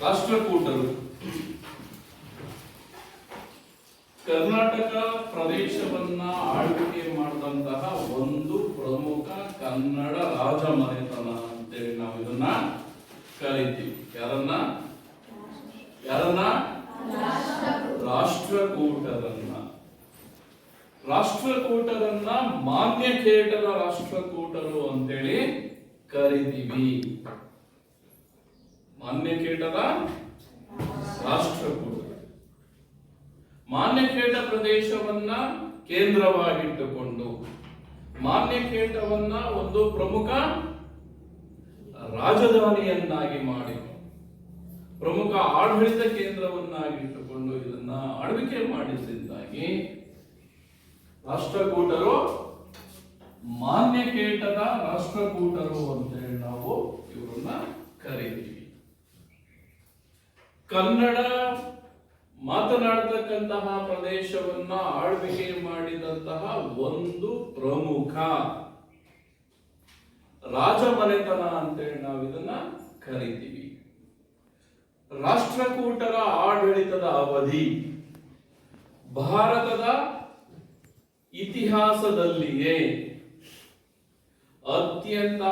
ರಾಷ್ಟ್ರಕೂಟರು ಕರ್ನಾಟಕ ಪ್ರದೇಶವನ್ನ ಆಳ್ವಿಕೆ ಮಾಡಿದಂತಹ ಒಂದು ಪ್ರಮುಖ ಕನ್ನಡ ರಾಜಮನೆತನ ಅಂತೇಳಿ ನಾವು ಇದನ್ನ ಕರಿತೀವಿ. ಯಾರನ್ನ ರಾಷ್ಟ್ರಕೂಟರನ್ನ ಮಾನ್ಯಖೇಟದ ರಾಷ್ಟ್ರಕೂಟರು ಅಂತೇಳಿ ಕರಿತೀವಿ. ಮಾನ್ಯಖೇಟದ ರಾಷ್ಟ್ರಕೂಟ ಮಾನ್ಯಖೇಟ ಪ್ರದೇಶವನ್ನ ಕೇಂದ್ರವಾಗಿಟ್ಟುಕೊಂಡು ಮಾನ್ಯಖೇಟವನ್ನ ಒಂದು ಪ್ರಮುಖ ರಾಜಧಾನಿಯನ್ನಾಗಿ ಮಾಡಿ ಪ್ರಮುಖ ಆಡಳಿತ ಕೇಂದ್ರವನ್ನಾಗಿಟ್ಟುಕೊಂಡು ಇದನ್ನ ಆಳ್ವಿಕೆ ಮಾಡಿಸಿದ್ದಾಗಿ ರಾಷ್ಟ್ರಕೂಟರು ಮಾನ್ಯಖೇಟದ ರಾಷ್ಟ್ರಕೂಟರು ಅಂತೇಳಿ ನಾವು ಇವರನ್ನ ಕರೀತೀವಿ. ಕನ್ನಡ ಮಾತನಾಡತಕ್ಕಂತಹ ಪ್ರದೇಶವನ್ನ ಆಳ್ವಿಕೆ ಮಾಡಿದಂತಹ ಒಂದು ಪ್ರಮುಖ ರಾಜಮನೆತನ ಅಂತೇಳಿ ನಾವು ಇದನ್ನ ಕರಿತೀವಿ. ರಾಷ್ಟ್ರಕೂಟರ ಆಡಳಿತದ ಅವಧಿ ಭಾರತದ ಇತಿಹಾಸದಲ್ಲಿಯೇ ಅತ್ಯಂತ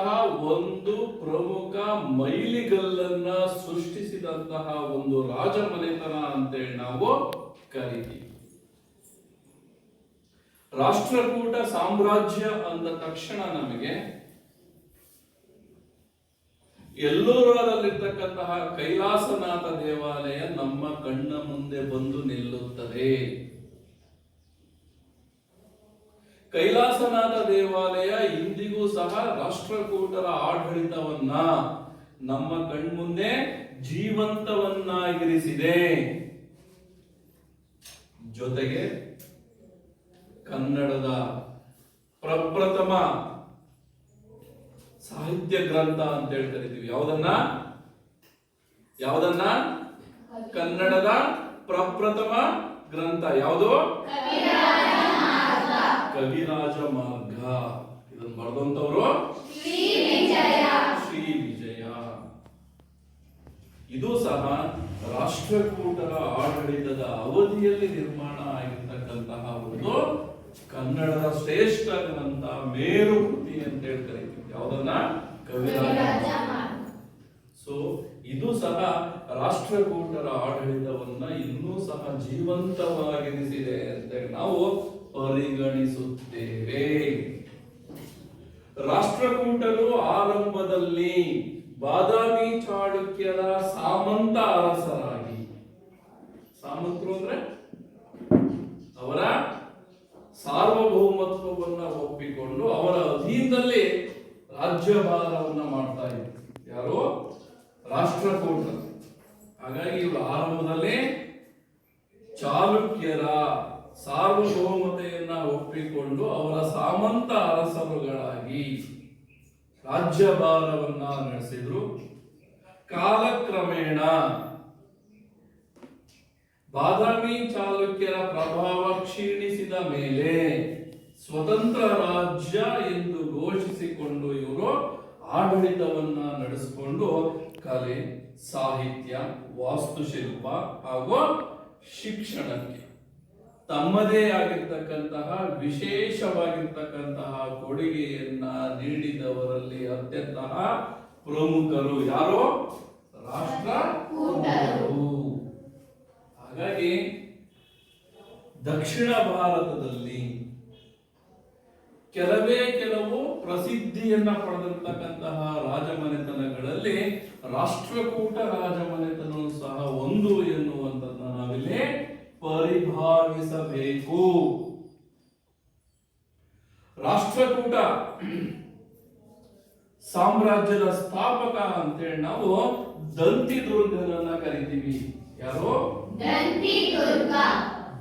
ಒಂದು ಪ್ರಮುಖ ಮೈಲಿಗಲ್ಲನ್ನ ಸೃಷ್ಟಿಸಿದಂತಹ ಒಂದು ರಾಜಮನೆತನ ಅಂತೇಳಿ ನಾವು ಕರಿತೀವಿ. ರಾಷ್ಟ್ರಕೂಟ ಸಾಮ್ರಾಜ್ಯ ಅಂದ ತಕ್ಷಣ ನಮಗೆ ಎಲ್ಲೂರಲ್ಲಿರ್ತಕ್ಕಂತಹ ಕೈಲಾಸನಾಥ ದೇವಾಲಯ ನಮ್ಮ ಕಣ್ಣ ಮುಂದೆ ಬಂದು ನಿಲ್ಲುತ್ತದೆ. ಕೈಲಾಸನಾಥ ದೇವಾಲಯ ಇಂದಿಗೂ ಸಹ ರಾಷ್ಟ್ರಕೂಟರ ಆಡಳಿತವನ್ನ ನಮ್ಮ ಕಣ್ಮುಂದೆ ಜೀವಂತವನ್ನಾಗಿರಿಸಿದೆ. ಜೊತೆಗೆ ಕನ್ನಡದ ಪ್ರಪ್ರಥಮ ಸಾಹಿತ್ಯ ಗ್ರಂಥ ಅಂತ ಹೇಳಿ ಕರಿತೀವಿ. ಯಾವುದನ್ನ ಕನ್ನಡದ ಪ್ರಪ್ರಥಮ ಗ್ರಂಥ ಯಾವುದು? ಕವಿರಾಜ ಮಾರ್ಗ. ಇದನ್ನು ಬರೆದಂತವರು ಶ್ರೀ ವಿಜಯ. ಇದು ಸಹ ರಾಷ್ಟ್ರಕೂಟರ ಆಡಳಿತದ ಅವಧಿಯಲ್ಲಿ ನಿರ್ಮಾಣ ಆಗಿರ್ತಕ್ಕಂತಹ ಒಂದು ಕನ್ನಡದ ಶ್ರೇಷ್ಠ ಗ್ರಂಥ, ಮೇರು ಕೃತಿ ಅಂತ ಹೇಳಿ ಕರೀತೀವಿ. ಯಾವುದನ್ನ? ಕವಿರಾಜ. ಸೊ ಇದು ಸಹ ರಾಷ್ಟ್ರಕೂಟರ ಆಡಳಿತವನ್ನ ಇನ್ನೂ ಸಹ ಜೀವಂತವಾಗಿರಿಸಿದೆ ಅಂತೇಳಿ ನಾವು ಪರಿಗಣಿಸುತ್ತೇವೆ. ರಾಷ್ಟ್ರಕೂಟರು ಆರಂಭದಲ್ಲಿ ಬಾದಾಮಿ ಚಾಳುಕ್ಯರ ಸಾಮಂತ ಅರಸರಾಗಿ, ಸಾಮಂತರು ಅಂದ್ರೆ ಅವರ ಸಾರ್ವಭೌಮತ್ವವನ್ನ ಒಪ್ಪಿಕೊಂಡು ಅವರ ಅಧೀನದಲ್ಲಿ ರಾಜ್ಯಭಾರವನ್ನ ಮಾಡ್ತಾ ಇದ್ರು. ಯಾರು? ರಾಷ್ಟ್ರಕೂಟರು. ಹಾಗಾಗಿ ಇವರು ಆರಂಭದಲ್ಲಿ ಚಾಲುಕ್ಯರ ಸಾರ್ವಭೌಮತೆಯನ್ನ ಒಪ್ಪಿಕೊಂಡು ಅವರ ಸಾಮಂತ ಅರಸರುಗಳಾಗಿ ರಾಜ್ಯಭಾರವನ್ನ ನಡೆಸಿದ್ರು. ಕಾಲಕ್ರಮೇಣ ಬಾದಾಮಿ ಚಾಲುಕ್ಯರ ಪ್ರಭಾವ ಕ್ಷೀಣಿಸಿದ ಮೇಲೆ ಸ್ವತಂತ್ರ ರಾಜ್ಯ ಎಂದು ಘೋಷಿಸಿಕೊಂಡು ಇವರು ಆಡಳಿತವನ್ನ ನಡೆಸಿಕೊಂಡು ಕಲೆ, ಸಾಹಿತ್ಯ, ವಾಸ್ತುಶಿಲ್ಪ ಹಾಗೂ ಶಿಕ್ಷಣಕ್ಕೆ ತಮ್ಮದೇ ಆಗಿರ್ತಕ್ಕಂತಹ ವಿಶೇಷವಾಗಿರ್ತಕ್ಕಂತಹ ಕೊಡುಗೆಯನ್ನ ನೀಡಿದವರಲ್ಲಿ ಅತ್ಯಂತ ಪ್ರಮುಖರು ಯಾರು? ರಾಷ್ಟ್ರಕೂಟರು. ಹಾಗಾಗಿ ದಕ್ಷಿಣ ಭಾರತದಲ್ಲಿ ಕೆಲವು ಪ್ರಸಿದ್ಧಿಯನ್ನ ಪಡೆದಿರ್ತಕ್ಕಂತಹ ರಾಜಮನೆತನಗಳಲ್ಲಿ ರಾಷ್ಟ್ರಕೂಟ ರಾಜಮನೆತನವೂ ಸಹ ಒಂದು ಎನ್ನುವಂಥದ್ದನ್ನ ನಾವಿಲ್ಲಿ ಪರಿಭಾವಿಸಬೇಕು. ರಾಷ್ಟ್ರಕೂಟ ಸಾಮ್ರಾಜ್ಯದ ಸ್ಥಾಪಕ ಅಂತೇಳಿ ನಾವು ದಂತಿದುರ್ಗನನ್ನ ಕರಿತೀವಿ. ಯಾರು?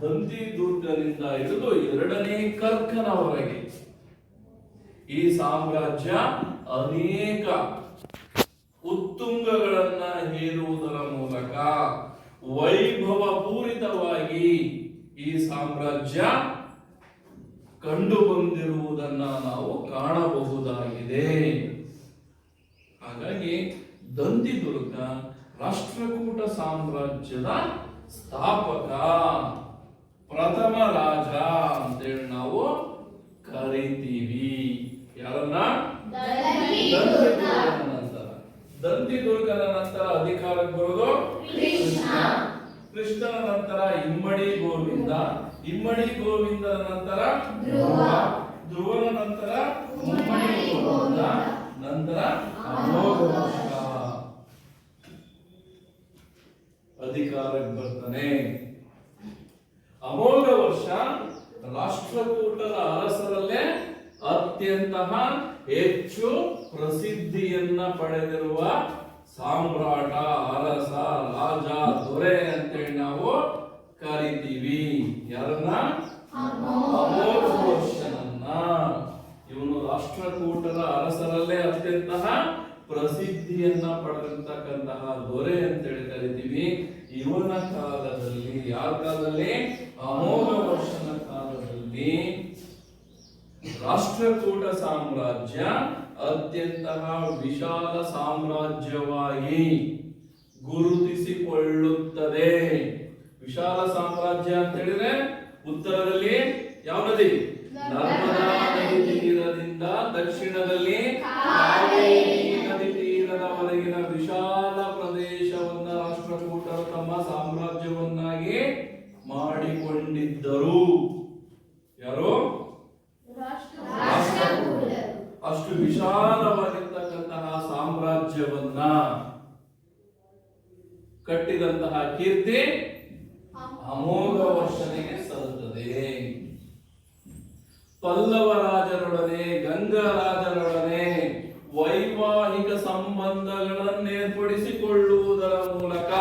ದಂತಿದುರ್ಗನಿಂದ ಹಿಡಿದು 2ನೇ ಕರ್ಕನವರೆಗೆ ಈ ಸಾಮ್ರಾಜ್ಯ ಅನೇಕ ಉತ್ತುಂಗಗಳನ್ನ ಹೇರುವುದರ ಮೂಲಕ ವೈಭವ ಪೂರಿತವಾಗಿ ಈ ಸಾಮ್ರಾಜ್ಯ ಕಂಡು ಬಂದಿರುವುದನ್ನ ನಾವು ಕಾಣಬಹುದಾಗಿದೆ. ಹಾಗಾಗಿ ದಂತಿದುರ್ಗ ರಾಷ್ಟ್ರಕೂಟ ಸಾಮ್ರಾಜ್ಯದ ಸ್ಥಾಪಕ, ಪ್ರಥಮ ರಾಜ ಅಂತೇಳಿ ನಾವು ಕರಿತೀವಿ. ಯಾರನ್ನ? ದಂತಿದುರ್ಗನ ನಂತರ ಅಧಿಕಾರಕ್ಕೆ ಬರೋದು ಕೃಷ್ಣನ ನಂತರ ಇಮ್ಮಡಿ ಗೋವಿಂದ, ಇಮ್ಮಡಿ ಗೋವಿಂದನ ನಂತರ ಧ್ರುವನ ನಂತರ ಇಮ್ಮಡಿ ಗೋವಿಂದ, ನಂತರ ಅಮೋಘ ವರ್ಷ ಅಧಿಕಾರಕ್ಕೆ ಬರ್ತಾನೆ. ಅಮೋಘ ವರ್ಷ ರಾಷ್ಟ್ರಕೂಟರ ಅರಸರಲ್ಲೇ ಅತ್ಯಂತ ಹೆಚ್ಚು ಪ್ರಸಿದ್ಧಿಯನ್ನ ಪಡೆದಿರುವ ಸಾಮ್ರಾಟ, ಅರಸ, ರಾಜ, ದೊರೆ ಅಂತೇಳಿ ನಾವು ಕರಿತೀವಿ. ಯಾರನ್ನ? ಅಮೋಘ ವರ್ಷನನ್ನ. ಇವನು ರಾಷ್ಟ್ರಕೂಟರ ಅರಸರಲ್ಲೇ ಅತ್ಯಂತ ಪ್ರಸಿದ್ಧಿಯನ್ನ ಪಡೆದಿರ್ತಕ್ಕಂತಹ ದೊರೆ ಅಂತೇಳಿ ಕರಿತೀವಿ. ಇವನ ಕಾಲದಲ್ಲಿ, ಯಾರ ಕಾಲದಲ್ಲಿ? ಅಮೋಘ ವರ್ಷನ ಕಾಲದಲ್ಲಿ ರಾಷ್ಟ್ರಕೂಟ ಸಾಮ್ರಾಜ್ಯ ಅತ್ಯಂತ ವಿಶಾಲ ಸಾಮ್ರಾಜ್ಯವಾಗಿ ಗುರುತಿಸಿಕೊಳ್ಳುತ್ತದೆ. ವಿಶಾಲ ಸಾಮ್ರಾಜ್ಯ ಅಂತ ಹೇಳಿದ್ರೆ ಉತ್ತರದಲ್ಲಿ ಯಾವ ನದಿ? ನರ್ಮದಾ ನದಿ ತೀರದಿಂದ ದಕ್ಷಿಣದಲ್ಲಿ ಕಾವೇರಿ ನದಿ ತೀರದವರೆಗಿನ ವಿಶಾಲ ಪ್ರದೇಶವನ್ನ ರಾಷ್ಟ್ರಕೂಟರು ತಮ್ಮ ಸಾಮ್ರಾಜ್ಯವನ್ನಾಗಿ ಮಾಡಿಕೊಂಡಿದ್ದರು. ಯಾರು? ಅಷ್ಟು ವಿಶಾಲವಾಗಿರ್ತಕ್ಕಂತಹ ಸಾಮ್ರಾಜ್ಯವನ್ನ ಕಟ್ಟಿದಂತಹ ಕೀರ್ತಿ ಅಮೋಘ ವರ್ಷನಿಗೆ ಸಲ್ಲುತ್ತದೆ. ಪಲ್ಲವ ರಾಜರೊಡನೆ, ಗಂಗಾ ರಾಜರೊಡನೆ ವೈವಾಹಿಕ ಸಂಬಂಧಗಳನ್ನು ಏರ್ಪಡಿಸಿಕೊಳ್ಳುವುದರ ಮೂಲಕ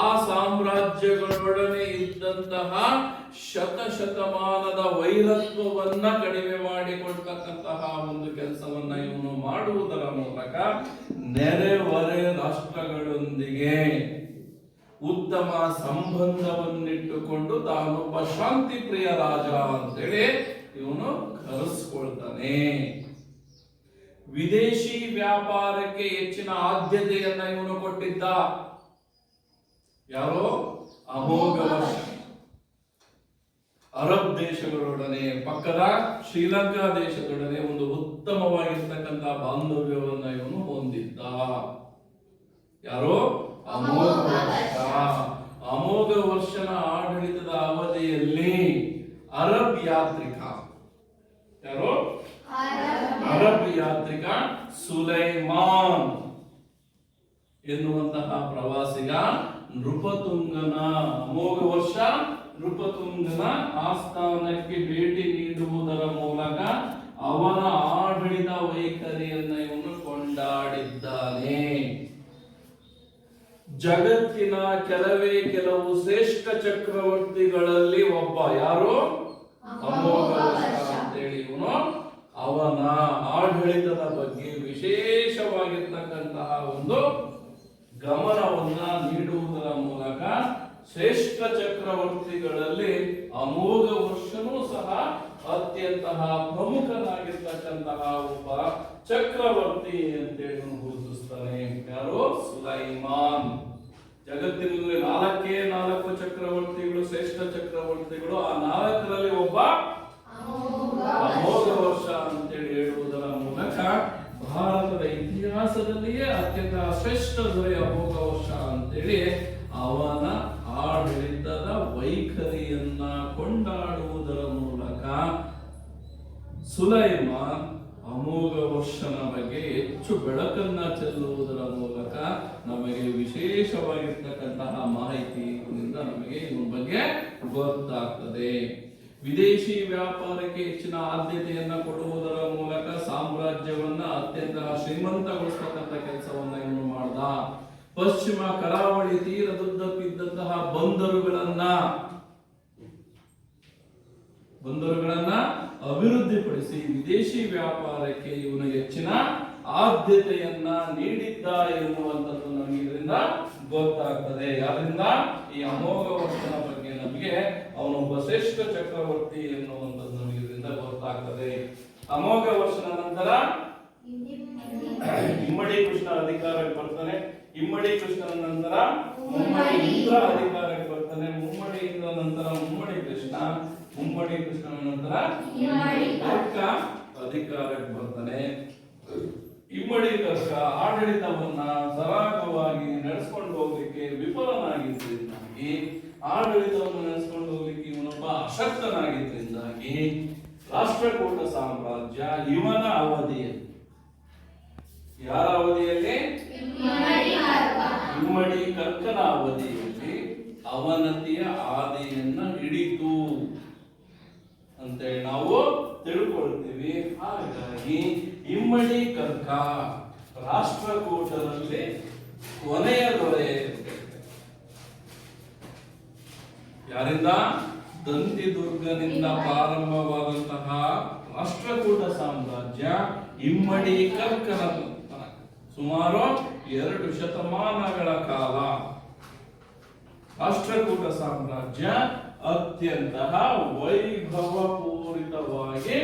ಆ ಸಾಮ್ರಾಜ್ಯಗಳೊಡನೆ ಇದ್ದಂತಹ ಶತಶತಮಾನದ ವೈರತ್ವವನ್ನ ಕಡಿಮೆ ಮಾಡಿಕೊಳ್ತಕ್ಕಂತಹ ಒಂದು ಕೆಲಸವನ್ನ ಇವನು ಮಾಡುವುದರ ಮೂಲಕ ನೆರೆಹೊರೆ ರಾಷ್ಟ್ರಗಳೊಂದಿಗೆ ಉತ್ತಮ ಸಂಬಂಧವನ್ನಿಟ್ಟುಕೊಂಡು ತಾನೊಬ್ಬ ಶಾಂತಿ ಪ್ರಿಯ ರಾಜ ಅಂತೇಳಿ ಇವನು ಕರೆಸ್ಕೊಳ್ತಾನೆ. ವಿದೇಶಿ ವ್ಯಾಪಾರಕ್ಕೆ ಹೆಚ್ಚಿನ ಆದ್ಯತೆಯನ್ನ ಇವನು ಕೊಟ್ಟಿದ್ದ. ಯಾರೋ? ಅಮೋಘ ವರ್ಷ. ಅರಬ್ ದೇಶಗಳೊಡನೆ, ಪಕ್ಕದ ಶ್ರೀಲಂಕಾ ದೇಶದೊಡನೆ ಒಂದು ಉತ್ತಮವಾಗಿರ್ತಕ್ಕಂತಹ ಬಾಂಧವ್ಯವನ್ನ ಇವನು ಹೊಂದಿದ್ದ. ಯಾರೋ? ಅಮೋಘ ವರ್ಷ. ಅಮೋಘ ವರ್ಷನ ಆಡಳಿತದ ಅವಧಿಯಲ್ಲಿ ಅರಬ್ ಯಾತ್ರಿಕ, ಯಾರೋ? ಅರಬ್ ಯಾತ್ರಿಕ ಸುಲೈಮಾನ್ ಎನ್ನುವಂತಹ ಪ್ರವಾಸಿಗ ನೃಪತುಂಗನ, ಅಮೋಘ ವರ್ಷ ನೃಪತುಂಗನ ಆಸ್ಥಾನಕ್ಕೆ ಭೇಟಿ ನೀಡುವುದರ ಮೂಲಕ ಅವನ ಆಡಳಿತ ವೈಖರಿಯನ್ನ ಇವನು ಕೊಂಡಾಡಿದ್ದಾನೆ. ಜಗತ್ತಿನ ಕೆಲವು ಶ್ರೇಷ್ಠ ಚಕ್ರವರ್ತಿಗಳಲ್ಲಿ ಒಬ್ಬ. ಯಾರು? ಅಮೋಘ ವರ್ಷ ಅಂತೇಳಿ ಇವನು ಅವನ ಆಡಳಿತದ ಬಗ್ಗೆ ವಿಶೇಷವಾಗಿರ್ತಕ್ಕಂತಹ ಒಂದು ಗಮನವನ್ನ ನೀಡುವುದರ ಮೂಲಕ ಶ್ರೇಷ್ಠ ಚಕ್ರವರ್ತಿಗಳಲ್ಲಿ ಅಮೋಘ ವರ್ಷನೂ ಸಹ ಅತ್ಯಂತ ಪ್ರಮುಖನಾಗಿರ್ತಕ್ಕಂತಹ ಒಬ್ಬ ಚಕ್ರವರ್ತಿ ಅಂತೇಳಿ ಗುರುತಿಸ್ತಾನೆ. ಯಾರು? ಸುಲೈಮಾನ್. ಜಗತ್ತಿನಲ್ಲಿ 4 ಚಕ್ರವರ್ತಿಗಳು, ಶ್ರೇಷ್ಠ ಚಕ್ರವರ್ತಿಗಳು. ಆ 4ರಲ್ಲಿ ಒಬ್ಬ ಅಮೋಘ ವರ್ಷ ಅಂತೇಳಿ ಹೇಳುವುದರ ಮೂಲಕ ಭಾರತದ ಇತಿಹಾಸದಲ್ಲಿಯೇ ಅತ್ಯಂತ ಶ್ರೇಷ್ಠ ದೊರೆ ಅಮೋಘ ವರ್ಷ ಅಂತೇಳಿ ಅವನ ಆಡಳಿತದ ವೈಖರಿಯನ್ನ ಕೊಂಡಾಡುವುದರ ಮೂಲಕ ಸುಲೈಮಾನ್ ಅಮೋಘ ವರ್ಷನ ಬಗ್ಗೆ ಹೆಚ್ಚು ಬೆಳಕನ್ನ ಚೆಲ್ಲುವುದರ ಮೂಲಕ ನಮಗೆ ವಿಶೇಷವಾಗಿರ್ತಕ್ಕಂತಹ ಮಾಹಿತಿಯಿಂದ ನಮಗೆ ಇವನ ಬಗ್ಗೆ ಗೊತ್ತಾಗ್ತದೆ. ವಿದೇಶಿ ವ್ಯಾಪಾರಕ್ಕೆ ಹೆಚ್ಚಿನ ಆದ್ಯತೆಯನ್ನ ಕೊಡುವುದರ ಮೂಲಕ ಸಾಮ್ರಾಜ್ಯವನ್ನ ಅತ್ಯಂತ ಶ್ರೀಮಂತಗೊಳಿಸತಕ್ಕಂಥ ಕೆಲಸವನ್ನ ಇವನು ಮಾಡ್ದ. ಪಶ್ಚಿಮ ಕರಾವಳಿ ತೀರದುದ್ದಕ್ಕಿದ್ದಂತಹ ಬಂದರುಗಳನ್ನ ಅಭಿವೃದ್ಧಿಪಡಿಸಿ ವಿದೇಶಿ ವ್ಯಾಪಾರಕ್ಕೆ ಇವನು ಹೆಚ್ಚಿನ ಆದ್ಯತೆಯನ್ನ ನೀಡಿದ್ದ ಎನ್ನುವಂಥದ್ದು ನಮಗೆ ಇದರಿಂದ ಗೊತ್ತಾಗ್ತದೆ. ಯಾರಿಂದ? ಈ ಅಮೋಘ ವರ್ಷನ ಬಗ್ಗೆ ನಮಗೆ ಅವನೊಬ್ಬ ಶ್ರೇಷ್ಠ ಚಕ್ರವರ್ತಿ ಎನ್ನುವಂಥದ್ದು ನಮಗೆ ಇದರಿಂದ ಗೊತ್ತಾಗ್ತದೆ. ಅಮೋಘ ವರ್ಷನ ನಂತರ ಇಮ್ಮಡಿ ಕೃಷ್ಣ ಅಧಿಕಾರಕ್ಕೆ ಬರ್ತಾನೆ. ಇಮ್ಮಡಿ ಕೃಷ್ಣನ ನಂತರ ಮುಮ್ಮಡಿ ಇಂದ್ರ ಅಧಿಕಾರಕ್ಕೆ ಬರ್ತಾನೆ. ಮುಮ್ಮಡಿ ಇಂದ್ರ ನಂತರ ಮುಮ್ಮಡಿ ಕೃಷ್ಣ, ಮುಮ್ಮಡಿ ಕೃಷ್ಣನ ನಂತರ ಕರ್ಕ ಅಧಿಕಾರಕ್ಕೆ ಬರ್ತಾನೆ. ಇಮ್ಮಡಿ ಕರ್ಕ ಆಡಳಿತವನ್ನ ಸರಾಗವಾಗಿ ನಡೆಸ್ಕೊಂಡು ಹೋಗ್ಲಿಕ್ಕೆ ವಿಫಲನಾಗಿದ್ದರಿಂದಾಗಿ, ಆಡಳಿತವನ್ನು ನಡೆಸ್ಕೊಂಡು ಹೋಗ್ಲಿಕ್ಕೆ ಇವನೊಬ್ಬ ಅಶಕ್ತನಾಗಿದ್ದರಿಂದಾಗಿ ರಾಷ್ಟ್ರಕೂಟ ಸಾಮ್ರಾಜ್ಯ ಇವನ ಅವಧಿಯಲ್ಲಿ, ಯಾರ ಅವಧಿಯಲ್ಲಿ? ಇಮ್ಮಡಿ ಕರ್ಕನ ಅವಧಿಯಲ್ಲಿ ಅವನತಿಯ ಹಾದಿಯನ್ನ ಹಿಡಿತು ಅಂತೇಳಿ ನಾವು ತಿಳ್ಕೊಳ್ತೀವಿ. ಹಾಗಾಗಿ ಇಮ್ಮಡಿ ಕರ್ಕ ರಾಷ್ಟ್ರಕೂಟರಲ್ಲಿ ಕೊನೆಯ ದೊರೆ. ಯಾರಿಂದ? ದಂತಿದುರ್ಗನಿಂದ ಪ್ರಾರಂಭವಾದಂತಹ ರಾಷ್ಟ್ರಕೂಟ ಸಾಮ್ರಾಜ್ಯ ಇಮ್ಮಡಿ ಕರ್ಕನ ಸುಮಾರು 2 ಶತಮಾನಗಳ ಕಾಲ ರಾಷ್ಟ್ರಕೂಟ ಸಾಮ್ರಾಜ್ಯ ಅತ್ಯಂತ ವೈಭವಪೂರಿತವಾಗಿ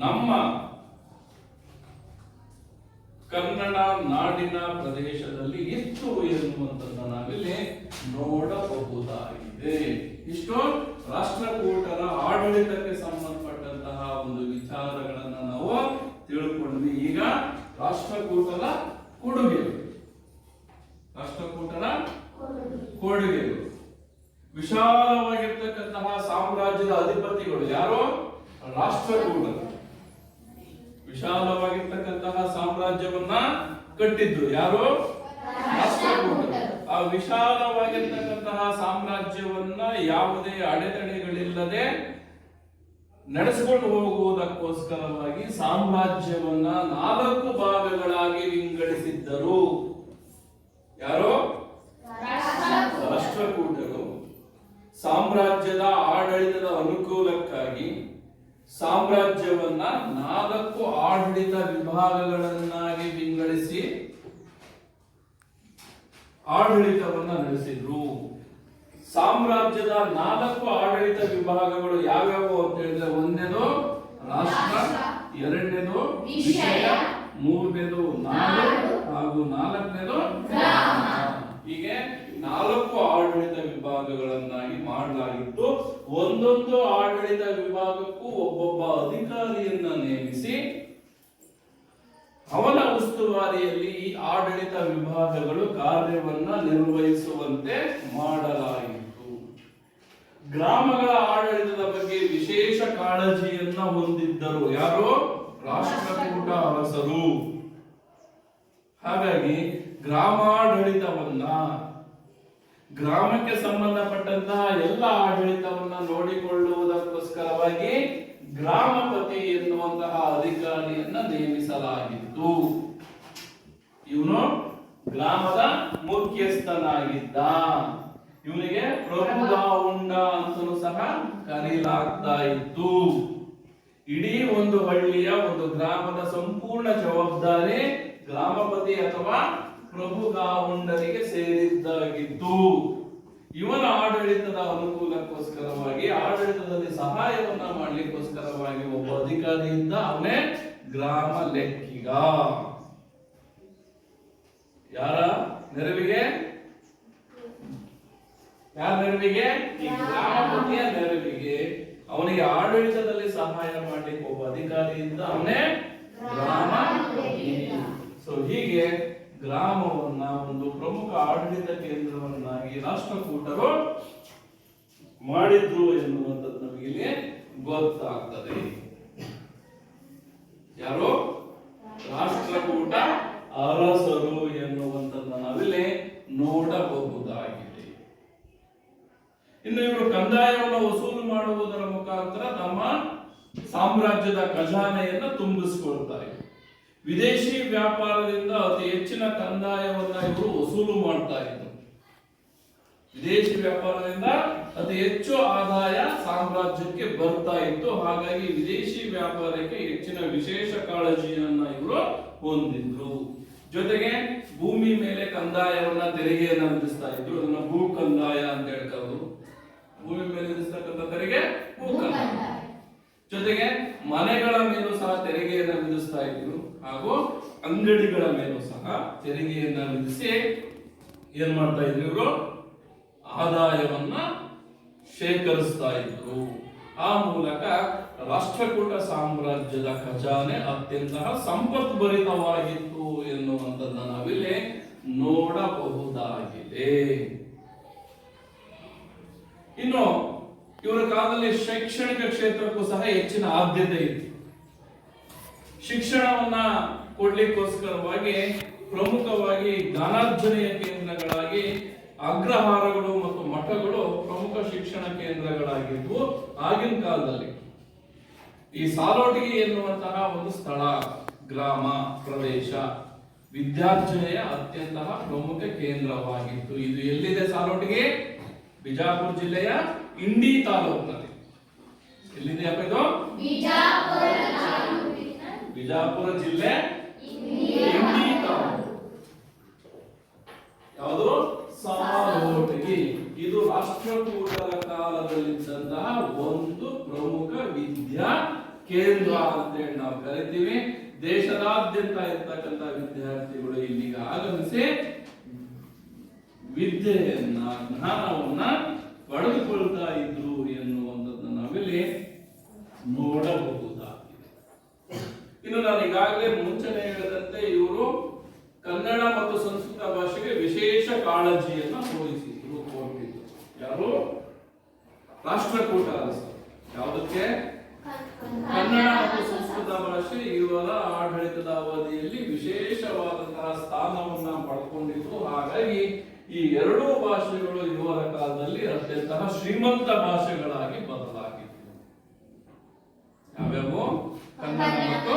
ನಮ್ಮ ಕನ್ನಡ ನಾಡಿನ ಪ್ರದೇಶದಲ್ಲಿ ಇತ್ತು ಎನ್ನುವಂಥದ್ದು ನಾವಿಲ್ಲಿ ನೋಡಬಹುದಾಗಿದೆ. ಇಷ್ಟು ರಾಷ್ಟ್ರಕೂಟರ ಆಡಳಿತಕ್ಕೆ ಸಂಬಂಧಪಟ್ಟಂತಹ ಒಂದು ವಿಚಾರಗಳನ್ನ ನಾವು ತಿಳ್ಕೊಂಡ್ವಿ. ಈಗ ರಾಷ್ಟ್ರಕೂಟರ ಕೊಡುಗೆಗಳು, ರಾಷ್ಟ್ರಕೂಟರ ಕೊಡುಗೆಗಳು. ವಿಶಾಲವಾಗಿರ್ತಕ್ಕಂತಹ ಸಾಮ್ರಾಜ್ಯದ ಅಧಿಪತಿಗಳು ಯಾರು? ರಾಷ್ಟ್ರಕೂಟರು. ವಿಶಾಲವಾಗಿರ್ತಕ್ಕಂತಹ ಸಾಮ್ರಾಜ್ಯವನ್ನ ಕಟ್ಟಿದ್ರು ಯಾರು? ರಾಷ್ಟ್ರಕೂಟರು. ಆ ವಿಶಾಲವಾಗಿರ್ತಕ್ಕಂತಹ ಸಾಮ್ರಾಜ್ಯವನ್ನ ಯಾವುದೇ ಅಡೆತಡೆಗಳಿಲ್ಲದೆ ನಡೆಸಿಕೊಂಡು ಹೋಗುವುದಕ್ಕೋಸ್ಕರವಾಗಿ ಸಾಮ್ರಾಜ್ಯವನ್ನ 4 ಭಾಗಗಳಾಗಿ ವಿಂಗಡಿಸಿದ್ದರು. ಯಾರು? ರಾಷ್ಟ್ರಕೂಟರು. ಸಾಮ್ರಾಜ್ಯದ ಆಡಳಿತದ ಅನುಕೂಲಕ್ಕಾಗಿ ಸಾಮ್ರಾಜ್ಯವನ್ನ 4 ಆಡಳಿತ ವಿಭಾಗಗಳನ್ನಾಗಿ ವಿಂಗಡಿಸಿ ಆಡಳಿತವನ್ನ ನಡೆಸಿದ್ರು. ಸಾಮ್ರಾಜ್ಯದ 4 ಆಡಳಿತ ವಿಭಾಗಗಳು ಯಾವ್ಯಾವು ಅಂತ ಹೇಳಿದ್ರೆ, 1ನೇದು ರಾಷ್ಟ್ರ, 2ನೇದು ವಿಷಯ, 3ನೇದು ನಾಡು ಹಾಗೂ 4ನೇದು ಗ್ರಾಮ. ಹೀಗೆ 4 ಆಡಳಿತ ವಿಭಾಗಗಳನ್ನಾಗಿ ಮಾಡಲಾಗಿತ್ತು. ಒಂದೊಂದು ಆಡಳಿತ ವಿಭಾಗಕ್ಕೂ ಒಬ್ಬೊಬ್ಬ ಅಧಿಕಾರಿಯನ್ನ ನೇಮಿಸಿ ಅವನ ಉಸ್ತುವಾರಿಯಲ್ಲಿ ಈ ಆಡಳಿತ ವಿಭಾಗಗಳು ಕಾರ್ಯವನ್ನ ನಿರ್ವಹಿಸುವಂತೆ ಮಾಡಲಾಯಿತು. ಗ್ರಾಮಗಳ ಆಡಳಿತದ ಬಗ್ಗೆ ವಿಶೇಷ ಕಾಳಜಿಯನ್ನ ಹೊಂದಿದ್ದರು ಯಾರು? ರಾಷ್ಟ್ರಕೂಟ ಅರಸರು. ಹಾಗಾಗಿ ಗ್ರಾಮಾಡಳಿತವನ್ನ, ಗ್ರಾಮಕ್ಕೆ ಸಂಬಂಧಪಟ್ಟಂತಹ ಎಲ್ಲ ಆಡಳಿತವನ್ನ ನೋಡಿಕೊಳ್ಳುವುದಕ್ಕೋಸ್ಕರವಾಗಿ ಗ್ರಾಮಪತಿ ಎನ್ನುವಂತಹ ಅಧಿಕಾರಿಯನ್ನ ನೇಮಿಸಲಾಗಿತ್ತು. ಇವನು ಗ್ರಾಮದ ಮುಖ್ಯಸ್ಥನಾಗಿದ್ದ. ಇವನಿಗೆ ಪ್ರಭುಗಾವುಂಡ ಅಂತಲೂ ಸಹ ಕರೆಯಲಾಗ್ತಾ ಇತ್ತು. ಇಡೀ ಒಂದು ಹಳ್ಳಿಯ, ಒಂದು ಗ್ರಾಮದ ಸಂಪೂರ್ಣ ಜವಾಬ್ದಾರಿ ಗ್ರಾಮಪತಿ ಅಥವಾ ಪ್ರಭುಗಾವುಂಡರಿಗೆ ಸೇರಿದ್ದಾಗಿತ್ತು. ಇವನ ಆಡಳಿತದ ಅನುಕೂಲಕ್ಕೋಸ್ಕರವಾಗಿ, ಆಡಳಿತದಲ್ಲಿ ಸಹಾಯವನ್ನ ಮಾಡ್ಲಿಕ್ಕೋಸ್ಕರವಾಗಿ ಒಬ್ಬ ಅಧಿಕಾರಿ ಇದ್ದ. ಅವನೇ ಗ್ರಾಮ ಲೆಕ್ಕಿಗ. ಯಾರ ನೆರವಿಗೆ? ಯಾರ ನೆರವಿಗೆ? ಈ ಗ್ರಾಮಪತಿಯ ನೆರವಿಗೆ. ಅವನಿಗೆ ಆಡಳಿತದಲ್ಲಿ ಸಹಾಯ ಮಾಡ್ಲಿಕ್ಕೆ ಒಬ್ಬ ಅಧಿಕಾರಿ ಇದ್ದ. ಅವನೇ ಗ್ರಾಮ ಲೆಕ್ಕಿಗ. ಸೊ ಹೀಗೆ ಗ್ರಾಮವನ್ನ ಒಂದು ಪ್ರಮುಖ ಆಡಳಿತ ಕೇಂದ್ರವನ್ನಾಗಿ ರಾಷ್ಟ್ರಕೂಟರು ಮಾಡಿದ್ರು ಎನ್ನುವಂಥದ್ದು ನಮಗೆ ಇಲ್ಲಿ ಗೊತ್ತಾಗ್ತದೆ. ಯಾರು? ರಾಷ್ಟ್ರಕೂಟ ಅರಸರು ಎನ್ನುವಂಥದ್ದನ್ನ ನಾವಿಲ್ಲಿ ನೋಡಬಹುದಾಗಿದೆ. ಇನ್ನು ಇವರು ಕಂದಾಯವನ್ನು ವಸೂಲು ಮಾಡುವುದರ ಮುಖಾಂತರ ತಮ್ಮ ಸಾಮ್ರಾಜ್ಯದ ಖಜಾನೆಯನ್ನ ತುಂಬಿಸಿಕೊಳ್ತಾರೆ. ವಿದೇಶಿ ವ್ಯಾಪಾರದಿಂದ ಅತಿ ಹೆಚ್ಚಿನ ಕಂದಾಯವನ್ನ ಇವರು ವಸೂಲು ಮಾಡ್ತಾ ಇದ್ರು. ವಿದೇಶಿ ವ್ಯಾಪಾರದಿಂದ ಅತಿ ಹೆಚ್ಚು ಆದಾಯ ಸಾಮ್ರಾಜ್ಯಕ್ಕೆ ಬರ್ತಾ ಇತ್ತು. ಹಾಗಾಗಿ ವಿದೇಶಿ ವ್ಯಾಪಾರಕ್ಕೆ ಹೆಚ್ಚಿನ ವಿಶೇಷ ಕಾಳಜಿಯನ್ನ ಇವರು ಹೊಂದಿದ್ರು. ಜೊತೆಗೆ ಭೂಮಿ ಮೇಲೆ ಕಂದಾಯವನ್ನ, ತೆರಿಗೆಯನ್ನ ವಿಧಿಸ್ತಾ ಇದ್ರು. ಅದನ್ನ ಭೂ ಕಂದಾಯ ಅಂತ ಹೇಳ್ತಾರೆ. ಭೂಮಿ ಮೇಲೆ ವಿಧಿಸ್ತಕ್ಕಂಥ ತೆರಿಗೆ ಭೂ ಕಂದಾಯ. ಜೊತೆಗೆ ಮನೆಗಳ ಮೇಲೂ ಸಹ ತೆರಿಗೆಯನ್ನು ವಿಧಿಸ್ತಾ ಇದ್ರು. ಹಾಗೂ ಅಂಗಡಿಗಳ ಮೇಲೂ ಸಹ ತೆರಿಗೆಯನ್ನ ವಿಧಿಸಿ ಏನ್ ಮಾಡ್ತಾ ಇದ್ರು ಇವರು ಆದಾಯವನ್ನ ಶೇಖರಿಸ್ತಾ ಇದ್ರು. ಆ ಮೂಲಕ ರಾಷ್ಟ್ರಕೂಟ ಸಾಮ್ರಾಜ್ಯದ ಖಜಾನೆ ಅತ್ಯಂತ ಸಂಪತ್ಭರಿತವಾಗಿತ್ತು ಎನ್ನುವಂಥದ್ದನ್ನ ನಾವಿಲ್ಲಿ ನೋಡಬಹುದಾಗಿದೆ. ಇನ್ನು ಇವರ ಕಾಲದಲ್ಲಿ ಶೈಕ್ಷಣಿಕ ಕ್ಷೇತ್ರಕ್ಕೂ ಸಹ ಹೆಚ್ಚಿನ ಆದ್ಯತೆ ಇತ್ತು. ಶಿಕ್ಷಣವನ್ನ ಕೊಡ್ಲಿಕ್ಕೋಸ್ಕರವಾಗಿ ಪ್ರಮುಖವಾಗಿ ಜ್ಞಾನಾರ್ಜನೆಯ ಕೇಂದ್ರಗಳಾಗಿ ಅಗ್ರಹಾರಗಳು ಮತ್ತು ಮಠಗಳು ಪ್ರಮುಖ ಶಿಕ್ಷಣ ಕೇಂದ್ರಗಳಾಗಿದ್ವು ಆಗಿನ ಕಾಲದಲ್ಲಿ. ಈ ಸಾಲೋಟಿಗೆ ಎನ್ನುವಂತಹ ಒಂದು ಸ್ಥಳ, ಗ್ರಾಮ ಪ್ರದೇಶ ವಿದ್ಯಾರ್ಜನೆಯ ಅತ್ಯಂತ ಪ್ರಮುಖ ಕೇಂದ್ರವಾಗಿತ್ತು. ಇದು ಎಲ್ಲಿದೆ ಸಾಲೋಟಿಗೆ? ಬಿಜಾಪುರ ಜಿಲ್ಲೆಯ ಇಂಡಿ ತಾಲೂಕಿನಲ್ಲಿ. ಎಲ್ಲಿದೆಯಪ್ಪ ಇದು? ಬಿಜಾಪುರ ಜಿಲ್ಲೆ ಇಂಡಿ ತಾಲೂಕು. ಯಾವುದು? ಸಾಲೋಟಿಗೆ. ಇದು ರಾಷ್ಟ್ರಕೂಟರ ಕಾಲದಲ್ಲಿದ್ದಂತಹ ಒಂದು ಪ್ರಮುಖ ವಿದ್ಯಾ ಕೇಂದ್ರ ಅಂತೇಳಿ ನಾವು ಕರಿತೀವಿ. ದೇಶದಾದ್ಯಂತ ಇರ್ತಕ್ಕಂಥ ವಿದ್ಯಾರ್ಥಿಗಳು ಇಲ್ಲಿಗೆ ಆಗಮಿಸಿ ವಿದ್ಯೆಯನ್ನ ಜ್ಞಾನವನ್ನ ಪಡೆದುಕೊಳ್ತಾ ಇದ್ರು ಎನ್ನುವಂಥದ್ದನ್ನ ನಾವಿಲ್ಲಿ ನೋಡಬಹುದಾಗಿದೆ. ಇನ್ನು ನಾನು ಈಗಾಗಲೇ ಮುಂಚೆನೆ ಹೇಳಿದಂತೆ ಇವರು ಕನ್ನಡ ಮತ್ತು ಸಂಸ್ಕೃತ ಭಾಷೆಗೆ ವಿಶೇಷ ಕಾಳಜಿಯನ್ನ ತೋರಿಸಿದ್ರು, ಕೊಟ್ಟಿದ್ರು. ಯಾರು? ರಾಷ್ಟ್ರಕೂಟ ಅರಸರು. ಯಾವುದಕ್ಕೆ? ಕನ್ನಡ ಮತ್ತು ಸಂಸ್ಕೃತ ಭಾಷೆ ಇವರ ಆಡಳಿತದ ಅವಧಿಯಲ್ಲಿ ವಿಶೇಷವಾದಂತಹ ಸ್ಥಾನವನ್ನ ಪಡ್ಕೊಂಡಿತ್ತು. ಹಾಗಾಗಿ ಈ ಎರಡೂ ಭಾಷೆಗಳು ಇವರ ಕಾಲದಲ್ಲಿ ಅತ್ಯಂತ ಶ್ರೀಮಂತ ಭಾಷೆಗಳಾಗಿ ಬದಲಾಗಿತ್ತು. ಯಾವ್ಯಾವು? ಕನ್ನಡ ಮತ್ತು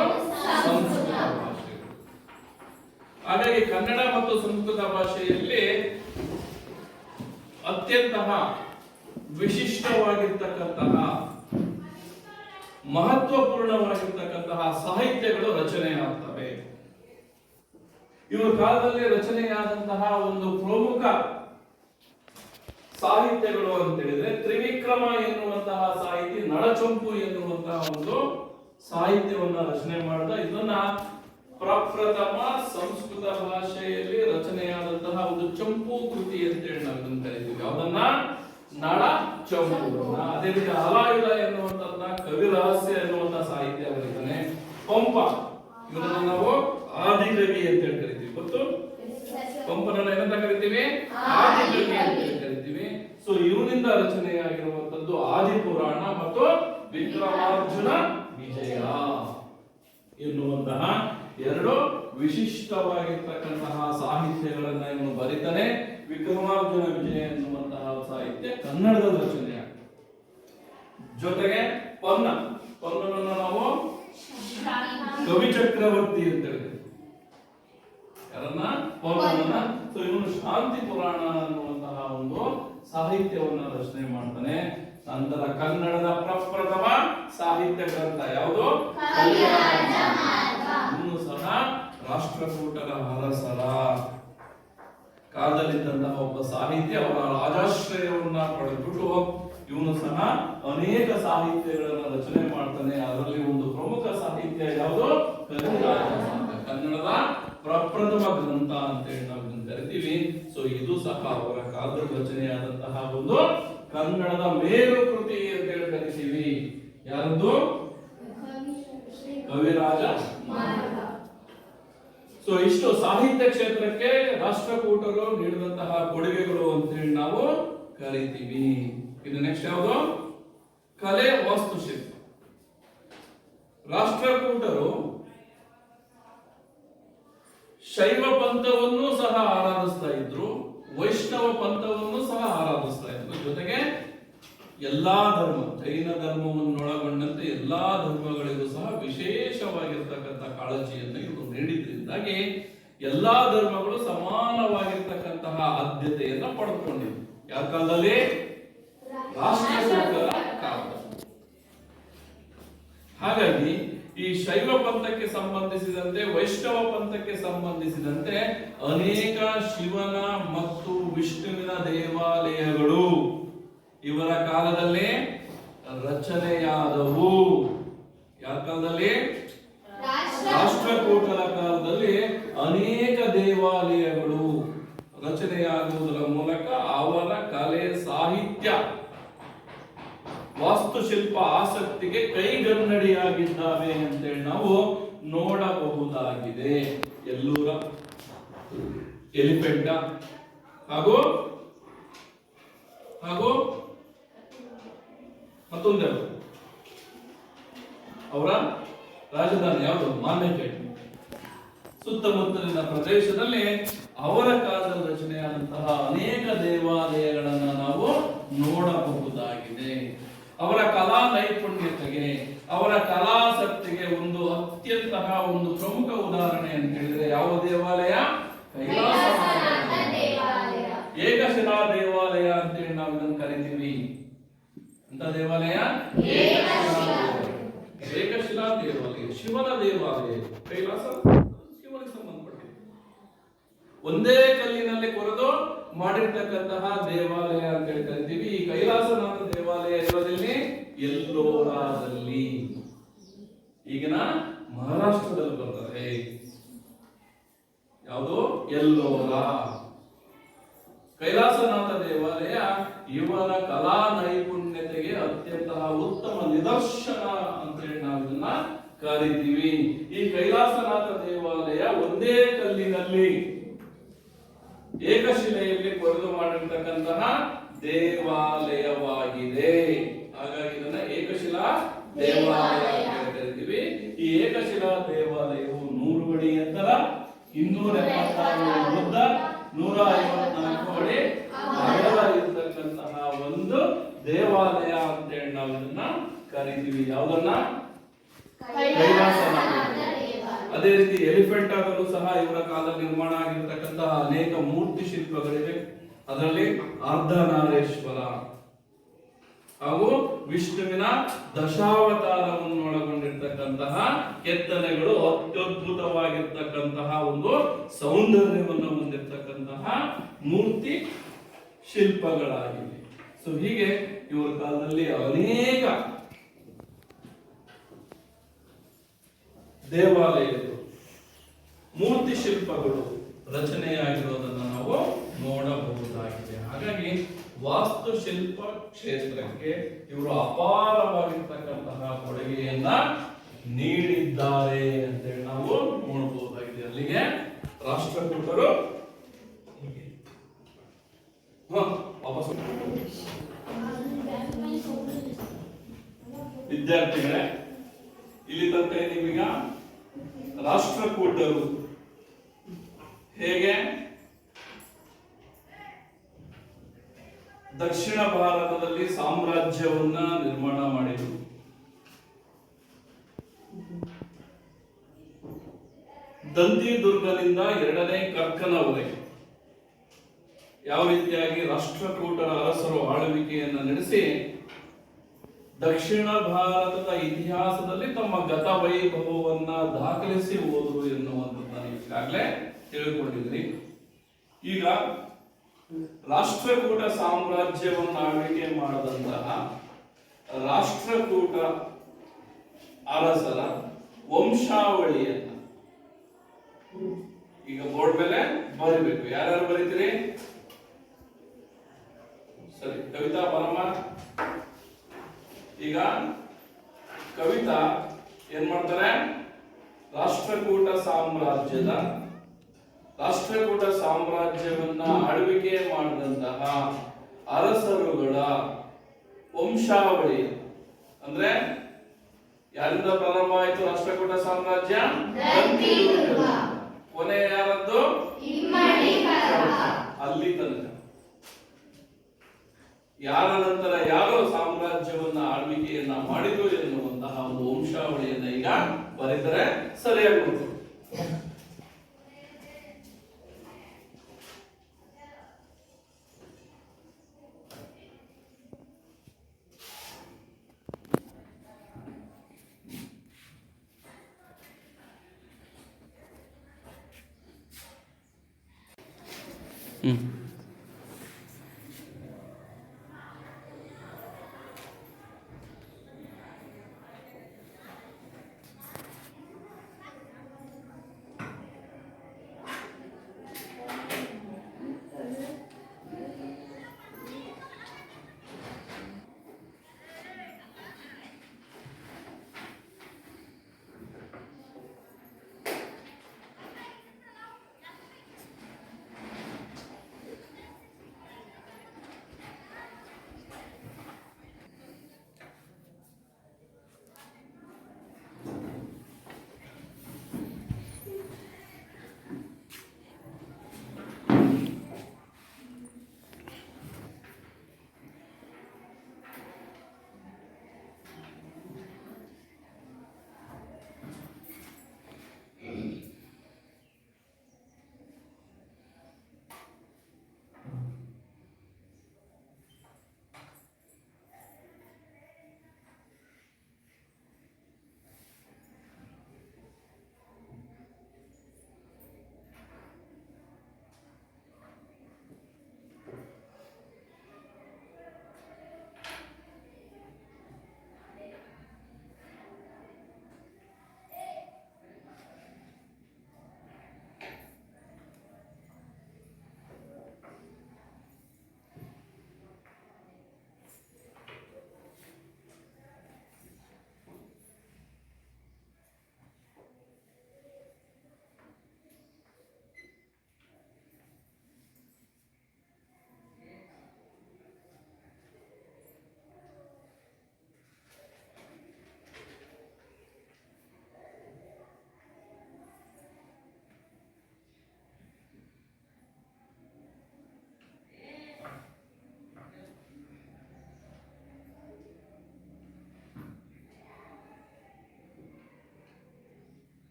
ಸಂಸ್ಕೃತ ಭಾಷೆಗಳು. ಹಾಗಾಗಿ ಕನ್ನಡ ಮತ್ತು ಸಂಸ್ಕೃತ ಭಾಷೆಯಲ್ಲಿ ಅತ್ಯಂತ ವಿಶಿಷ್ಟವಾಗಿರ್ತಕ್ಕಂತಹ ಮಹತ್ವಪೂರ್ಣವಾಗಿರ್ತಕ್ಕಂತಹ ಸಾಹಿತ್ಯಗಳು ರಚನೆಯಾಗ್ತವೆ. ಇವರ ಕಾಲದಲ್ಲಿ ರಚನೆಯಾದಂತಹ ಒಂದು ಪ್ರಮುಖ ಸಾಹಿತ್ಯಗಳು ಅಂತ ಹೇಳಿದ್ರೆ ತ್ರಿವಿಕ್ರಮ ಎನ್ನುವಂತಹ ಸಾಹಿತಿ ನಳಚಂಪು ಎನ್ನುವಂತಹ ಒಂದು ಸಾಹಿತ್ಯವನ್ನ ರಚನೆ ಮಾಡಿದ. ಇದನ್ನ ಪ್ರಪ್ರಥಮ ಸಂಸ್ಕೃತ ಭಾಷೆಯಲ್ಲಿ ರಚನೆಯಾದಂತಹ ಒಂದು ಚಂಪು ಕೃತಿ ಅಂತೇಳಿ ನಾವು ಇದನ್ನು ಕರಿತೀವಿ. ಯಾವ್ದನ್ನ? ನಳ ಚಂಪು. ಅದೇ ರೀತಿ ಹಲಾಯುಧ ಎನ್ನುವಂತದನ್ನ ಕವಿ ರಹಸ್ಯ ಎನ್ನುವಂತಹ ಸಾಹಿತ್ಯ ಬರೀತಾನೆ. ಪಂಪ ಇವರನ್ನ ನಾವು ಆದಿಕವಿ ಅಂತೇಳಿ ಕರಿತೀವಿ. ಗೊತ್ತು? ಪಂಪನನ್ನ ಏನಂತ ಕರಿತೀವಿ? ಆದಿಕವಿ ಅಂತೇಳಿ ಕರಿತೀವಿ. ಸೊ ಇವರಿಂದ ರಚನೆಯಾಗಿರುವಂತದ್ದು ಆದಿಪುರಾಣ ಮತ್ತು ವಿಕ್ರಮಾರ್ಜುನ ವಿಜಯ ಎನ್ನುವಂತಹ ಎರಡು ವಿಶಿಷ್ಟವಾಗಿರ್ತಕ್ಕಂತಹ ಸಾಹಿತ್ಯಗಳನ್ನ ಇವನು ಬರೀತಾನೆ. ವಿಕ್ರಮಾರ್ಜುನ ವಿಜಯ ಎನ್ನುವಂತಹ ಸಾಹಿತ್ಯ ಕನ್ನಡದ ರಚನೆ. ಜೊತೆಗೆ ಪೊನ್ನನನ್ನು ನಾವು ಕವಿ ಚಕ್ರವರ್ತಿ ಅಂತ ಹೇಳಿದ್ವಿ. ಯಾರನ್ನ? ಪೊನ್ನನನ್ನ. ಸೊ ಇವನು ಶಾಂತಿ ಪುರಾಣ ಅನ್ನುವಂತಹ ಒಂದು ಸಾಹಿತ್ಯವನ್ನ ರಚನೆ ಮಾಡ್ತಾನೆ. ನಂತರ ಕನ್ನಡದ ಪ್ರಪ್ರಥಮ ಸಾಹಿತ್ಯ ಗ್ರಂಥ ಯಾವುದು? ಇನ್ನು ಸಹ ರಾಷ್ಟ್ರಕೂಟರ ಅರಸರ ಕಾಲದಲ್ಲಿದ್ದಂತಹ ಒಬ್ಬ ಸಾಹಿತ್ಯ. ಅವರ ರಾಜಾಶ್ರಯವನ್ನ ಪಡೆದುಬಿಟ್ಟು ಇವನು ಸಹ ಅನೇಕ ಸಾಹಿತ್ಯಗಳನ್ನ ರಚನೆ ಮಾಡ್ತಾನೆ. ಅದರಲ್ಲಿ ಒಂದು ಪ್ರಮುಖ ಸಾಹಿತ್ಯ ಯಾವುದು? ಕನ್ನಡದ ಪ್ರಪ್ರಥಮ ಗ್ರಂಥ ಅಂತೇಳಿ ನಾವು ಇದನ್ನು ಕರಿತೀವಿ. ಸೊ ಇದು ಸಹ ಅವರ ಕಾಲದಲ್ಲಿ ರಚನೆಯಾದಂತಹ ಒಂದು ಕನ್ನಡದ ಮೇರು ಕೃತಿ ಅಂತೇಳಿ ಕರಿತೀವಿ. ಯಾರದ್ದು? ಕವಿರಾಜ. ಸೊ ಇಷ್ಟು ಸಾಹಿತ್ಯ ಕ್ಷೇತ್ರಕ್ಕೆ ರಾಷ್ಟ್ರಕೂಟರು ನೀಡಿದಂತಹ ಕೊಡುಗೆಗಳು ಅಂತೇಳಿ ನಾವು ಕರಿತೀವಿ. ಇದು ನೆಕ್ಸ್ಟ್ ಯಾವುದು? ಕಲೆ ವಾಸ್ತುಶಿಲ್ಪ. ರಾಷ್ಟ್ರಕೂಟರು ಶೈವ ಪಂಥವನ್ನು ಸಹ ಆರಾಧಿಸ್ತಾ ಇದ್ರು, ವೈಷ್ಣವ ಪಂಥವನ್ನು ಸಹ ಆರಾಧಿಸ್ತಾ ಇದ್ರು. ಜೊತೆಗೆ ಎಲ್ಲಾ ಧರ್ಮ, ಜೈನ ಧರ್ಮವನ್ನೊಳಗೊಂಡಂತೆ ಎಲ್ಲಾ ಧರ್ಮಗಳಿಗೂ ಸಹ ವಿಶೇಷವಾಗಿರ್ತಕ್ಕಂಥ ಕಾಳಜಿಯನ್ನು ಇವರು ನೀಡಿದ್ರಿಂದಾಗಿ ಎಲ್ಲಾ ಧರ್ಮಗಳು ಸಮಾನವಾಗಿರ್ತಕ್ಕಂತಹ ಆದ್ಯತೆಯನ್ನ ಪಡೆದುಕೊಂಡಿವೆ. ಯಾವ ಕಾಲದಲ್ಲಿ? ರಾಷ್ಟ್ರಕೂಟರ ಕಾಲದಲ್ಲಿ. ಹಾಗಾಗಿ ಈ ಶೈವ ಪಂಥಕ್ಕೆ ಸಂಬಂಧಿಸಿದಂತೆ, ವೈಷ್ಣವ ಪಂಥಕ್ಕೆ ಸಂಬಂಧಿಸಿದಂತೆ ಅನೇಕ ಶಿವನ ಮತ್ತು ವಿಷ್ಣುವಿನ ದೇವಾಲಯಗಳು ಇವರ ಕಾಲದಲ್ಲಿ ರಚನೆಯಾದವು. ಯಾವ ಕಾಲದಲ್ಲಿ? ರಾಷ್ಟ್ರಕೂಟರ ಕಾಲದಲ್ಲಿ ಇದ್ದಾವೆ ಅಂತೇಳಿ ನಾವು ನೋಡಬಹುದಾಗಿದೆ. ಎಲ್ಲೂರ, ಎಲಿಫೆಂಟ ಹಾಗೂ ಹಾಗೂ ಮತ್ತೊಂದು ಅವರ ರಾಜಧಾನಿ ಯಾವುದು? ಮಾನ್ಯಕೇಟ್. ಸುತ್ತಮುತ್ತಲಿನ ಪ್ರದೇಶದಲ್ಲಿ ಅವರ ಕಾಲದಲ್ಲಿ ರಚನೆಯಾದಂತಹ ಅನೇಕ ದೇವಾಲಯಗಳನ್ನು ನಾವು ನೋಡಬಹುದಾಗಿದೆ. ಅವರ ಕಲಾ ನೈಪುಣ್ಯತೆಗೆ, ಅವರ ಕಲಾಸಕ್ತಿಗೆ ಒಂದು ಅತ್ಯಂತಹ ಒಂದು ಪ್ರಮುಖ ಉದಾಹರಣೆ ಅಂತ ಹೇಳಿದ್ರೆ ಯಾವ ದೇವಾಲಯ? ಏಕಶಿಲಾ ದೇವಾಲಯ ಅಂತೇಳಿ ನಾವು ಇದನ್ನು ಕರಿತೀವಿ. ಅಂತ ದೇವಾಲಯ ಏಕಶಿಲಾ ದೇವಾಲಯ, ಶಿವನ ದೇವಾಲಯ. ಕೈಲಾಸ ಶಿವನಿಗೆ ಸಂಬಂಧಪಟ್ಟಿದೆ. ಒಂದೇ ಕಲ್ಲಿನಲ್ಲಿ ಕೊರೆದು ಮಾಡಿರ್ತಕ್ಕಂತಹ ದೇವಾಲಯ ಅಂತ ಹೇಳಿ ಕರಿತೀವಿ. ಈ ಕೈಲಾಸನಾಥ ದೇವಾಲಯ ಇರೋದಲ್ಲಿ ಎಲ್ಲೋರಾದಲ್ಲಿ, ಈಗಿನ ಮಹಾರಾಷ್ಟ್ರದಲ್ಲಿ ಬರ್ತದೆ. ಯಾವುದು? ಎಲ್ಲೋರ. ಕೈಲಾಸನಾಥ ದೇವಾಲಯ ಇವನ ಕಲಾ ನೈಪುಣ್ಯತೆಗೆ ಅತ್ಯಂತ ಉತ್ತಮ ನಿದರ್ಶನ ಅಂತೇಳಿ ನಾವು ಇದನ್ನ ಕರಿತೀವಿ. ಈ ಕೈಲಾಸನಾಥ ದೇವಾಲಯ ಒಂದೇ ಕಲ್ಲಿನಲ್ಲಿ ಏಕಶಿಲೆಯಲ್ಲಿ ಕೊರೆದು ಮಾಡಿರ್ತಕ್ಕಂತಹ ದೇವಾಲಯವಾಗಿದೆ. ಹಾಗಾಗಿ ಇದನ್ನ ಏಕಶಿಲಾ ದೇವಾಲಯ ಅಂತ ಕರಿತೀವಿ. ಈ ಏಕಶಿಲಾ ದೇವಾಲಯವು 100 ಅಡಿ ಎತ್ತರ, 276 ಉದ್ದ, 154 ಅಡಿ ಅಗಲ ಇರತಕ್ಕಂತಹ ಒಂದು ದೇವಾಲಯ ಅಂತೇಳಿ ನಾವು ಇದನ್ನ ಕರಿತೀವಿ. ಯಾವುದನ್ನ? ಕೈಲಾಸನಾಥ. ಅದೇ ರೀತಿ ಎಲಿಫೆಂಟ್ ಆಗಲು ಸಹ ಇವರ ಕಾಲದಲ್ಲಿ ನಿರ್ಮಾಣ ಆಗಿರತಕ್ಕಂತಹ ಅನೇಕ ಮೂರ್ತಿ ಶಿಲ್ಪಗಳಿವೆ. ಅದರಲ್ಲಿ ಅರ್ಧನಾರೇಶ್ವರ ಹಾಗೂ ವಿಷ್ಣುವಿನ ದಶಾವತಾರವನ್ನು ಒಳಗೊಂಡಿರ್ತಕ್ಕಂತಹ ಕೆತ್ತನೆಗಳು ಅತ್ಯದ್ಭುತವಾಗಿರ್ತಕ್ಕಂತಹ ಒಂದು ಸೌಂದರ್ಯವನ್ನು ಹೊಂದಿರತಕ್ಕಂತಹ ಮೂರ್ತಿ ಶಿಲ್ಪಗಳಾಗಿವೆ. ಸೊ ಹೀಗೆ ಇವರ ಕಾಲದಲ್ಲಿ ಅನೇಕ ದೇವಾಲಯಗಳು, ಮೂರ್ತಿ ಶಿಲ್ಪಗಳು ರಚನೆಯಾಗಿರೋದನ್ನು ನಾವು ನೋಡಬಹುದಾಗಿದೆ. ಹಾಗಾಗಿ ವಾಸ್ತುಶಿಲ್ಪ ಕ್ಷೇತ್ರಕ್ಕೆ ಇವರು ಅಪಾರವಾಗಿರ್ತಕ್ಕಂತಹ ಕೊಡುಗೆಯನ್ನ ನೀಡಿದ್ದಾರೆ ಅಂತೇಳಿ ನಾವು ನೋಡಬಹುದಾಗಿದೆ. ಅಲ್ಲಿಗೆ ರಾಷ್ಟ್ರಕೂಟರು ವಾಪಸ್ ವಿದ್ಯಾರ್ಥಿಗಳೇ, ಇಲ್ಲಿ ತನಕ ನೀವೀಗ ರಾಷ್ಟ್ರಕೂಟರು ಹೇಗೆ ದಕ್ಷಿಣ ಭಾರತದಲ್ಲಿ ಸಾಮ್ರಾಜ್ಯವನ್ನ ನಿರ್ಮಾಣ ಮಾಡಿದರು, ದಂತಿದುರ್ಗದಿಂದ 2ನೇ ಕರ್ಕನವರೆಗೆ ಯಾವ ರೀತಿಯಾಗಿ ರಾಷ್ಟ್ರಕೂಟರ ಅರಸರು ಆಳ್ವಿಕೆಯನ್ನು ನಡೆಸಿ ದಕ್ಷಿಣ ಭಾರತದ ಇತಿಹಾಸದಲ್ಲಿ ತಮ್ಮ ಗತ ವೈಭವವನ್ನ ದಾಖಲಿಸಿ ಹೋದರು ಎನ್ನುವಂಥದ್ದನ್ನು ಈಗಾಗಲೇ ತಿಳ್ಕೊಂಡಿದ್ರಿ. ಈಗ ರಾಷ್ಟ್ರಕೂಟ ಸಾಮ್ರಾಜ್ಯವನ್ನು ಆಳ್ವಿಕೆ ಮಾಡದಂತಹ ರಾಷ್ಟ್ರಕೂಟ ಅರಸರ ವಂಶಾವಳಿಯನ್ನ ಈಗ ಬೋರ್ಡ್ ಮೇಲೆ ಬರಿಬೇಕು. ಯಾರ್ಯಾರು ಬರೀತೀರಿ? ಸರಿ, ಕವಿತಾ ಪರಮ. ಈಗ ಕವಿತಾ ಏನ್ ಮಾಡ್ತಾರೆ? ರಾಷ್ಟ್ರಕೂಟ ಸಾಮ್ರಾಜ್ಯವನ್ನ ಆಳ್ವಿಕೆ ಮಾಡಿದಂತಹ ಅರಸರುಗಳ ವಂಶಾವಳಿ, ಅಂದ್ರೆ ಯಾರಿಂದ ಪ್ರಾರಂಭ ಆಯಿತು ರಾಷ್ಟ್ರಕೂಟ ಸಾಮ್ರಾಜ್ಯ? ಕೊನೆ ಯಾರದ್ದು? ಅಲ್ಲಿ ತನಕ ಯಾರ ನಂತರ ಯಾರು ಸಾಮ್ರಾಜ್ಯವನ್ನ ಆಳ್ವಿಕೆಯನ್ನ ಮಾಡಿದ್ರು ಎನ್ನುವಂತಹ ಒಂದು ವಂಶಾವಳಿಯನ್ನ ಈಗ ಬರೀತಾರೆ. ಸರಿಯಾಗಿ ನೋಡ್ತಾರೆ.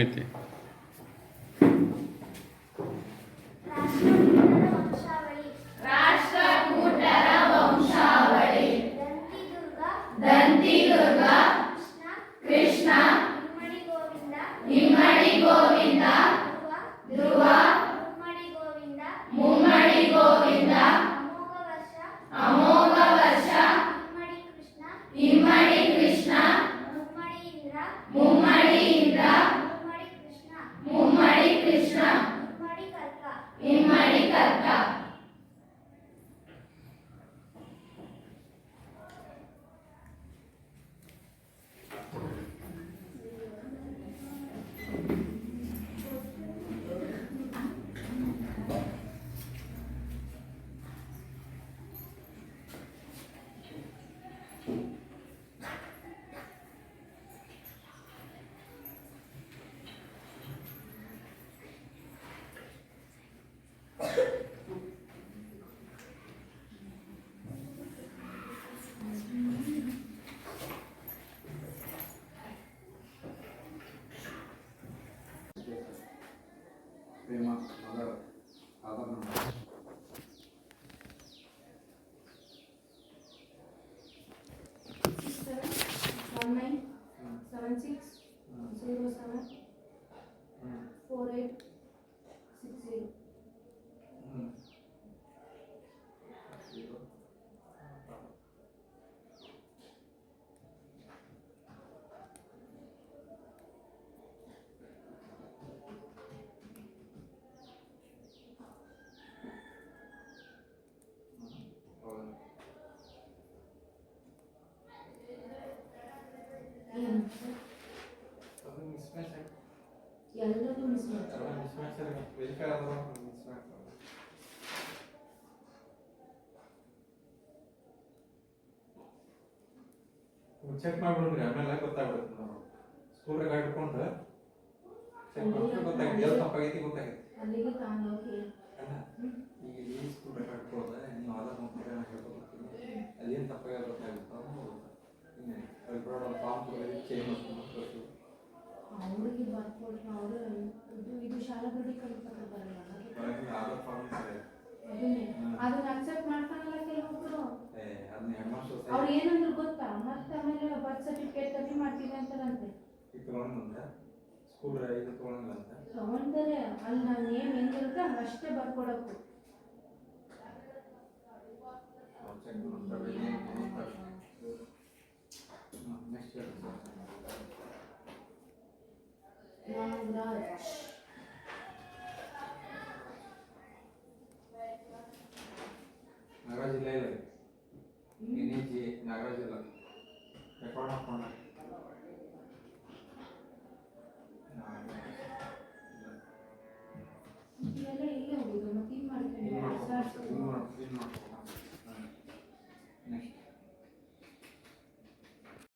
ಐತಿ. ರಾಷ್ಟ್ರಕೂಟರ ವಂಶಾವಳಿ ದಂತಿದುರ್ಗ ಕೃಷ್ಣ ಇಮ್ಮಡಿ ಗೋವಿಂದ ಧ್ರುವ ಮುಮ್ಮಡಿ ಗೋವಿಂದ ಅಮೋಘ ವರ್ಷ ಇಮ್ಮಡಿ ಕೃಷ್ಣ ಮುಮ್ಮಡಿ ಇಂದ್ರ ಮುಮ್ಮಡಿ ಕೃಷ್ಣ ಇಮ್ಮಡಿ ಕರ್ಕ. ಎಲ್ಲದೂ ಮಿಸ್ ಮಾಡ್ತಾರೆ. ಚೆಕ್ ಮಾಡ್ಬಿಡ್ರಿ, ಆಮೇಲೆ ಗೊತ್ತಾಗ್ಬಿಡುತ್ತೆ. ನಾವು ಸ್ಕೂಲ್ ರೆಕಾರ್ಡ್ ಇಟ್ಕೊಂಡು ಚೆಕ್ ಮಾಡ್ಬಿಟ್ಟು ಗೊತ್ತಾಗಿದೆ, ಎಲ್ಲಿ ತಪ್ಪಾಗೈತಿ ಗೊತ್ತಾಗೈತಿ. ಅಲ್ಲಿಗೆ ತಾಂಡೋಗಿ ಅಲ್ಲ, ಈಗ ಈ ಸ್ಕೂಲ್ ರೆಕಾರ್ಡ್ ಇಟ್ಕೊಳ್ಳೋದ ನೀವು ಆಧಾರ್ ಕಂಪ್ಯೂಟರ್ ಹೇಳ್ಕೊಡ್ತೀನಿ, ಅದೇನು ತಪ್ಪಾಗ ಗೊತ್ತಾಗುತ್ತೆ ಇನ್ನೇ ಒಂದು ಫಾರ್ಮ್ ಕೊಡೋದು ಚೇಂಜ್ ಮಾಡ್ಕೊಂಡು ಅವ್ರಿಗೆ ಬರ್ಕೊಟ್ಟು ಅವರು ಇದು ಶಾಲಾ ಬಡ್ಡಿ ಕಲಿತಾರೆ ಬರಲ್ಲ. ಆಧಾರ್ ಫಾರ್ಮ್ ಅದನ್ನ ಅಕ್ಸೆಪ್ಟ್ ಮಾಡ್ತಾನಲ್ಲ ಕೆಲವೊಬ್ರು. ಅದನ್ನ ಹೆಡ್ಮಾಸ್ಟರ್ ಅವ್ರು ಏನಂದ್ರು ಗೊತ್ತಾ, ಮತ್ತೆ ಆಮೇಲೆ ಬರ್ತ್ ಸರ್ಟಿಫಿಕೇಟ್ ಕಮ್ಮಿ ಮಾಡ್ತೀವಿ ಅಂತಾರಂತೆ. ಸ್ಕೂಲ್ ಇದು ತಗೊಳಂಗಿಲ್ಲ ಅಂತ ತಗೊಂತಾರೆ. ಅಲ್ಲಿ ನಾವು ನೇಮ್ ಹೆಂಗಿರುತ್ತೆ ಅಷ್ಟೇ ಬರ್ಕೊಡಬೇಕು. ನಾಗರಾಜ್ ನಾಗರಾಜ್ ಇಲ್ಲ ಇಲ್ಲ ಎನ್ಇಜಿ ನಾಗರಾಜ್ ಇಲ್ಲ ರೆಕಾರ್ಡ್ ಹಾಕೊಂಡ ಇದೆಲ್ಲ ಇಲ್ಲೇ ಹೋಗುದು ಮತ್ತೆ ಇದು ಮಾಡ್ಕೊಂಡು